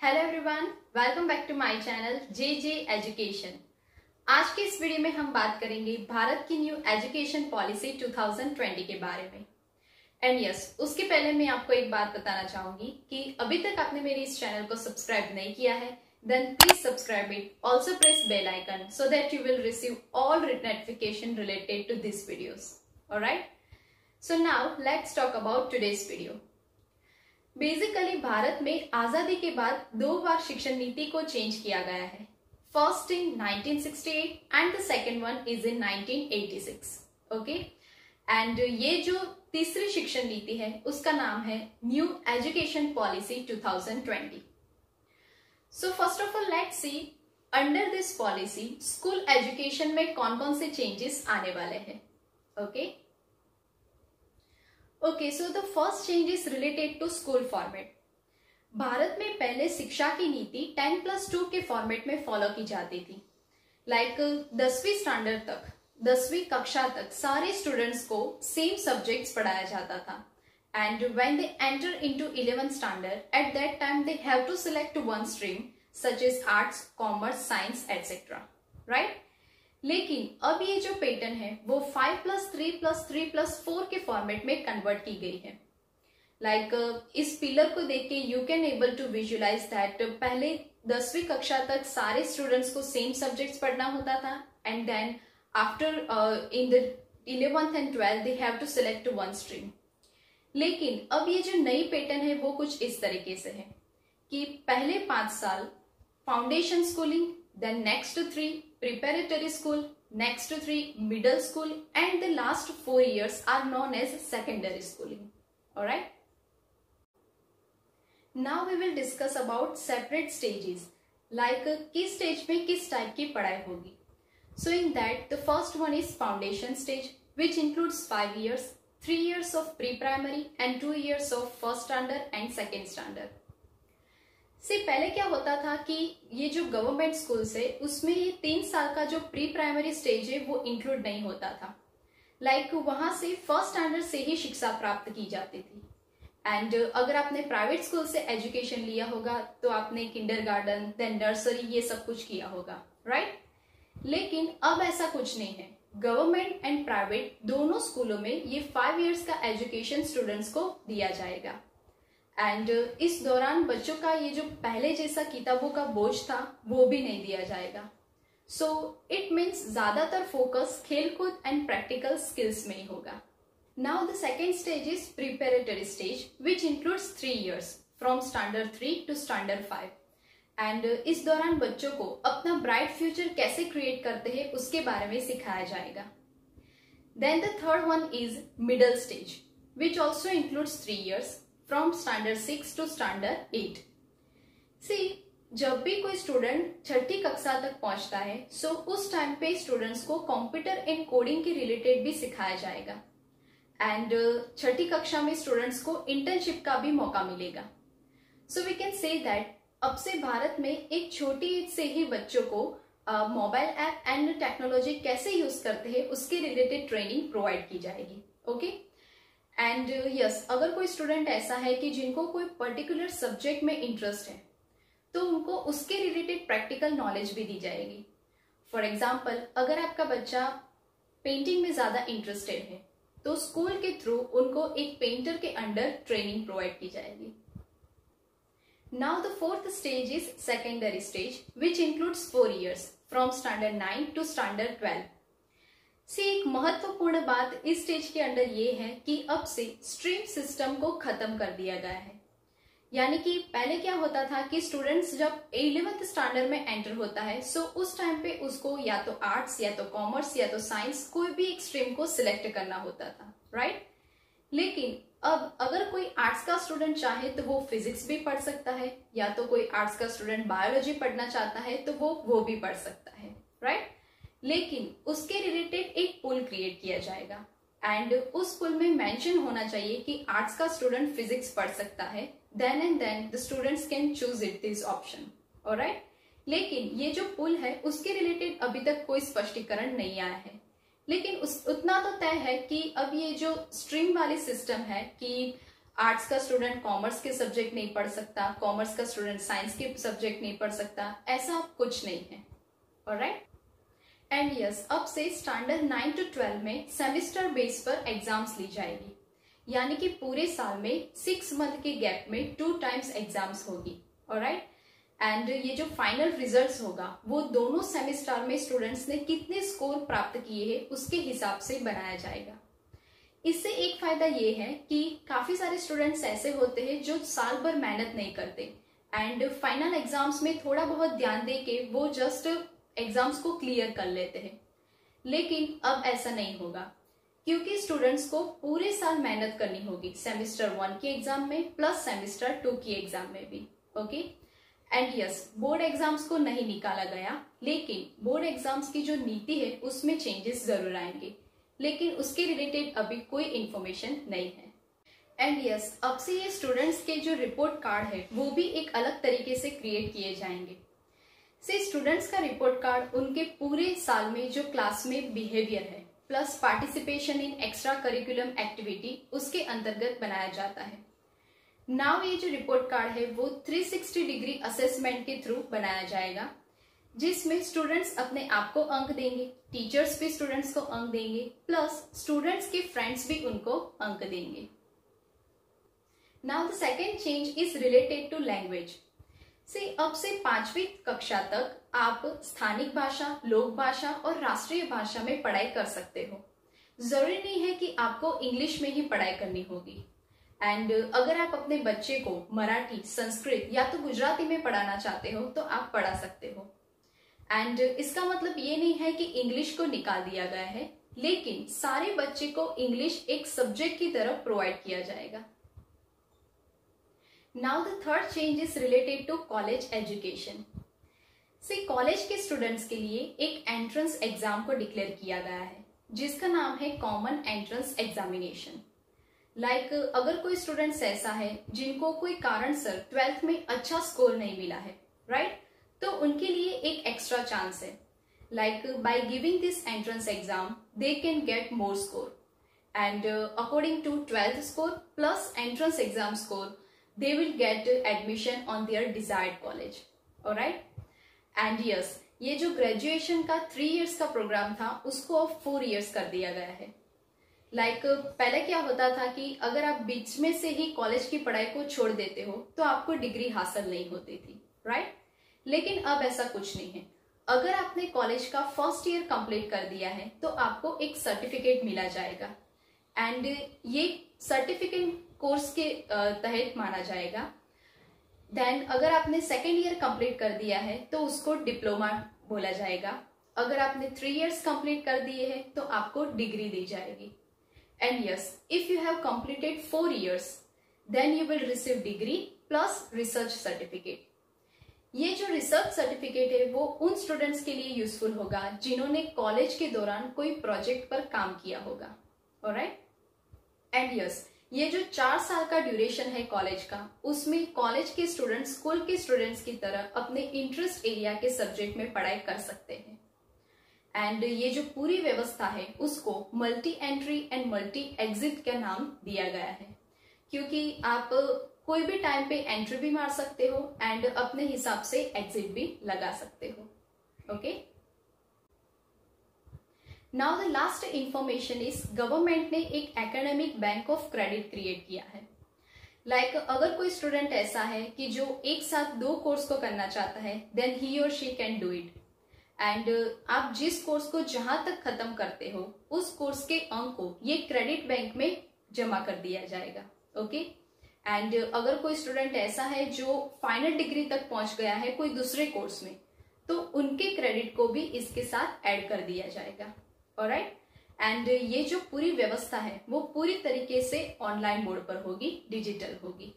Hello everyone, welcome back to my channel J education. आज के इस वीडियो में हम बात करेंगे भारत की न्यू एजुकेशन पॉलिसी 2020 के बारे में। एंड यस, उसके पहले मैं आपको एक बात बताना चाहूंगी कि अभी तक आपने मेरे इस चैनल को सब्सक्राइब नहीं किया है, then please subscribe it. Also press bell icon so that you will receive all notification related to this videos. Alright, so now let's talk about today's video. Basically Bharat में आजादी के बाद 2 बार शिक्षण नीति को चेंज किया गया है। First in 1968 and the second one is in 1986। Okay, and ये जो तीसरी शिक्षण नीति है उसका नाम है new education policy 2020। So first of all let's see under this policy school education में कौन कौन से चेंजेस आने वाले हैं। Okay, so the first change is related to school format. Bharat में पहले शिक्षा की नीति 10+2 के फॉर्मेट में फॉलो की जाती थी। लाइक 10वीं स्टैंडर्ड तक, 10वीं कक्षा तक सारे स्टूडेंट्स को सेम सब्जेक्ट्स पढ़ाया जाता था। And when they enter into 11th standard, at that time they have to select one stream such as arts, commerce, science etcetera, right. लेकिन अब ये जो पैटर्न है वो 5+3+3+4 के फॉर्मेट में कन्वर्ट की गई है। लाइक इस पिलर को देख के you can able to visualize that पहले 10वीं कक्षा तक सारे स्टूडेंट्स को सेम सब्जेक्ट्स पढ़ना होता था, and then after in the 11th and 12th they have to select one stream. लेकिन अब ये जो नई पैटर्न है वो कुछ इस तरीके से है कि पहले 5 साल foundation schooling, then next 3 preparatory school, next 3 middle school, and the last 4 years are known as secondary schooling. Alright? Now we will discuss about separate stages, like किस stage में किस type की पढ़ाई होगी. So in that the first one is foundation stage, which includes 5 years, 3 years of pre-primary and 2 years of first standard and second standard. से पहले क्या होता था कि ये जो गवर्नमेंट स्कूल्स है उसमें ये 3 साल का जो प्री प्राइमरी स्टेज है वो इंक्लूड नहीं होता था। लाइक वहां से फर्स्ट स्टैंडर्ड से ही शिक्षा प्राप्त की जाती थी। एंड अगर आपने प्राइवेट स्कूल से एजुकेशन लिया होगा तो आपने किंडरगार्टन, देन नर्सरी, ये सब कुछ किया होगा, राइट। लेकिन अब ऐसा कुछ नहीं है। गवर्नमेंट एंड प्राइवेट दोनों स्कूलों में ये 5 इयर्स का एजुकेशन स्टूडेंट्स को दिया जाएगा। एंड इस दौरान बच्चों का ये जो पहले जैसा किताबों का बोझ था वो भी नहीं दिया जाएगा। सो इट मीन्स ज्यादातर फोकस खेलकूद एंड प्रैक्टिकल स्किल्स में ही होगा। Now the second stage is preparatory stage, which includes 3 years from standard 3 to standard 5। And इस दौरान बच्चों को अपना ब्राइट फ्यूचर कैसे क्रिएट करते हैं उसके बारे में सिखाया जाएगा। Then the third one is middle stage, which also includes 3 years from standard 6 to standard 8। जब भी कोई स्टूडेंट 6ठी कक्षा तक पहुंचता है सो उस टाइम पे स्टूडेंट्स को कंप्यूटर एंड कोडिंग के रिलेटेड भी सिखाया जाएगा। एंड 6ठी कक्षा में स्टूडेंट्स को इंटर्नशिप का भी मौका मिलेगा। So we can say that अब से भारत में एक छोटी एज से ही बच्चों को मोबाइल ऐप एंड टेक्नोलॉजी कैसे यूज करते हैं उसके रिलेटेड ट्रेनिंग प्रोवाइड की जाएगी। ओके, एंड यस, अगर कोई स्टूडेंट ऐसा है कि जिनको कोई पर्टिकुलर सब्जेक्ट में इंटरेस्ट है तो उनको उसके रिलेटेड प्रैक्टिकल नॉलेज भी दी जाएगी। फॉर एग्जाम्पल, अगर आपका बच्चा पेंटिंग में ज्यादा इंटरेस्टेड है तो स्कूल के थ्रू उनको एक पेंटर के अंडर ट्रेनिंग प्रोवाइड की जाएगी। Now the fourth stage is secondary stage, which includes 4 years from standard 9 to standard 12। एक महत्वपूर्ण बात इस स्टेज के अंदर ये है कि अब से स्ट्रीम सिस्टम को खत्म कर दिया गया है। यानी कि पहले क्या होता था कि स्टूडेंट्स जब 11th स्टैंडर्ड में एंटर होता है सो उस टाइम पे उसको या तो आर्ट्स या तो कॉमर्स या तो साइंस कोई भी एक स्ट्रीम को सिलेक्ट करना होता था, राइट। लेकिन अब अगर कोई आर्ट्स का स्टूडेंट चाहे तो वो फिजिक्स भी पढ़ सकता है, या तो कोई आर्ट्स का स्टूडेंट बायोलॉजी पढ़ना चाहता है तो वो भी पढ़ सकता है, राइट। लेकिन उसके रिलेटेड एक पुल क्रिएट किया जाएगा एंड उस पुल में मेंशन होना चाहिए कि आर्ट्स का स्टूडेंट फिजिक्स पढ़ सकता है, then and then the students can choose it this option, alright. लेकिन ये जो पुल है उसके रिलेटेड अभी तक कोई स्पष्टीकरण नहीं आया है। लेकिन उतना तो तय है कि अब ये जो स्ट्रीम वाली सिस्टम है कि आर्ट्स का स्टूडेंट कॉमर्स के सब्जेक्ट नहीं पढ़ सकता, कॉमर्स का स्टूडेंट साइंस के सब्जेक्ट नहीं पढ़ सकता, ऐसा कुछ नहीं है। ऑलराइट। एंड यस, अब से स्टैंडर्ड 9 to 12 में सेमेस्टर बेस पर एग्जाम्स ली जाएगी, यानी कि पूरे साल में 6 मंथ के गैप में 2 times एग्जाम्स होगी। ऑलराइट। एंड ये जो फाइनल रिजल्ट्स होगा वो दोनों सेमेस्टर में स्टूडेंट्स ने कितने स्कोर प्राप्त किए हैं उसके हिसाब से बनाया जाएगा। इससे एक फायदा ये है कि काफी सारे स्टूडेंट्स ऐसे होते हैं जो साल भर मेहनत नहीं करते एंड फाइनल एग्जाम्स में थोड़ा बहुत ध्यान दे के वो जस्ट एग्जाम्स को क्लियर कर लेते हैं। लेकिन अब ऐसा नहीं होगा, क्योंकि स्टूडेंट्स को पूरे साल मेहनत करनी होगी, सेमेस्टर 1 के एग्जाम में प्लस सेमेस्टर 2 की एग्जाम में भी। Okay. And yes, board exams को नहीं निकाला गया, लेकिन बोर्ड एग्जाम्स की जो नीति है उसमें चेंजेस जरूर आएंगे, लेकिन उसके रिलेटेड अभी कोई इंफॉर्मेशन नहीं है। एंड यस, अब से ये स्टूडेंट्स के जो रिपोर्ट कार्ड है वो भी एक अलग तरीके से क्रिएट किए जाएंगे। से स्टूडेंट्स का रिपोर्ट कार्ड उनके पूरे साल में जो क्लास में बिहेवियर है plus participation in extra curriculum activity उसके अंतर्गत बनाया जाता है। नाउ ये जो रिपोर्ट कार्ड है वो 360 डिग्री असेसमेंट के थ्रू बनाया जाएगा, जिसमें स्टूडेंट्स अपने आप को अंक देंगे, टीचर्स भी स्टूडेंट्स को अंक देंगे, प्लस स्टूडेंट्स के फ्रेंड्स भी उनको अंक देंगे। Now the second change is related to language. So अब से 5वीं कक्षा तक आप स्थानिक भाषा, लोक भाषा और राष्ट्रीय भाषा में पढ़ाई कर सकते हो। जरूरी नहीं है कि आपको इंग्लिश में ही पढ़ाई करनी होगी। एंड अगर आप अपने बच्चे को मराठी, संस्कृत या तो गुजराती में पढ़ाना चाहते हो तो आप पढ़ा सकते हो। एंड इसका मतलब ये नहीं है कि इंग्लिश को निकाल दिया गया है, लेकिन सारे बच्चे को इंग्लिश एक सब्जेक्ट की तरह प्रोवाइड किया जाएगा। Now the third change is related to college education. So college के स्टूडेंट्स के लिए एक एंट्रेंस एग्जाम को डिक्लेयर किया गया है, जिसका नाम है कॉमन एंट्रेंस एग्जामिनेशन। लाइक अगर कोई स्टूडेंट्स ऐसा है जिनको कोई कारणसर 12th में अच्छा स्कोर नहीं मिला है, राइट, तो उनके लिए एक एक्स्ट्रा चांस है। Like by giving this entrance exam they can get more score and according to 12th score plus entrance exam score they will get admission on their desired college. Alright? And yes, ये जो graduation का 3 years का programme था उसको अब 4 years कर दिया गया है। लाइक पहले क्या होता था कि अगर आप बीच में से ही कॉलेज की पढ़ाई को छोड़ देते हो तो आपको डिग्री हासिल नहीं होती थी, राइट? लेकिन अब ऐसा कुछ नहीं है। अगर आपने कॉलेज का फर्स्ट ईयर कंप्लीट कर दिया है तो आपको एक सर्टिफिकेट मिला जाएगा एंड ये सर्टिफिकेट कोर्स के तहत माना जाएगा। देन अगर आपने सेकेंड ईयर कंप्लीट कर दिया है तो उसको डिप्लोमा बोला जाएगा। अगर आपने 3 years कंप्लीट कर दिए हैं तो आपको डिग्री दी जाएगी। And yes, if you have completed 4 years then you will receive degree plus research certificate. ये जो रिसर्च सर्टिफिकेट है वो उन स्टूडेंट्स के लिए यूजफुल होगा जिन्होंने कॉलेज के दौरान कोई प्रोजेक्ट पर काम किया होगा। ऑलराइट? एंड यस, ये जो 4 साल का ड्यूरेशन है कॉलेज का, उसमें कॉलेज के स्टूडेंट्स स्कूल के स्टूडेंट्स की तरह अपने इंटरेस्ट एरिया के सब्जेक्ट में पढ़ाई कर सकते हैं। एंड ये जो पूरी व्यवस्था है उसको multi entry and multi exit का नाम दिया गया है, क्योंकि आप कोई भी टाइम पे एंट्री भी मार सकते हो एंड अपने हिसाब से एग्जिट भी लगा सकते हो। Okay. Now the last information is government ने एक academic bank of credit create किया है। लाइक अगर कोई स्टूडेंट ऐसा है कि जो एक साथ 2 कोर्स को करना चाहता है देन ही और she can do it. And आप जिस कोर्स को जहां तक खत्म करते हो उस कोर्स के अंक को ये क्रेडिट बैंक में जमा कर दिया जाएगा। ओके। एंड अगर कोई स्टूडेंट ऐसा है जो फाइनल डिग्री तक पहुंच गया है कोई दूसरे कोर्स में, तो उनके क्रेडिट को भी इसके साथ ऐड कर दिया जाएगा। ऑलराइट? एंड ये जो पूरी व्यवस्था है वो पूरी तरीके से ऑनलाइन मोड पर होगी, डिजिटल होगी।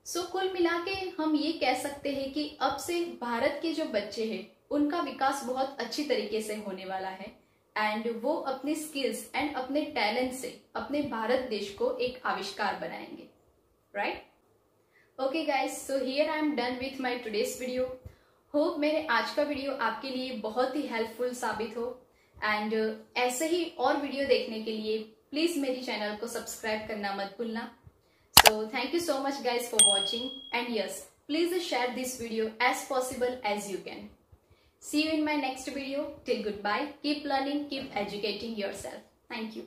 सो कुल मिला के हम ये कह सकते हैं कि अब से भारत के जो बच्चे हैं उनका विकास बहुत अच्छी तरीके से होने वाला है एंड वो अपने स्किल्स एंड अपने टैलेंट से अपने भारत देश को एक आविष्कार बनाएंगे। Right? Okay guys, so here I am done with my today's video. Hope मेरे आज का वीडियो आपके लिए बहुत ही हेल्पफुल साबित हो एंड ऐसे ही और वीडियो देखने के लिए प्लीज मेरी चैनल को सब्सक्राइब करना मत भूलना। So thank you so much guys for watching, and yes, please share this video as possible as you can. See you in my next video. Till goodbye. Keep learning, keep educating yourself. Thank you.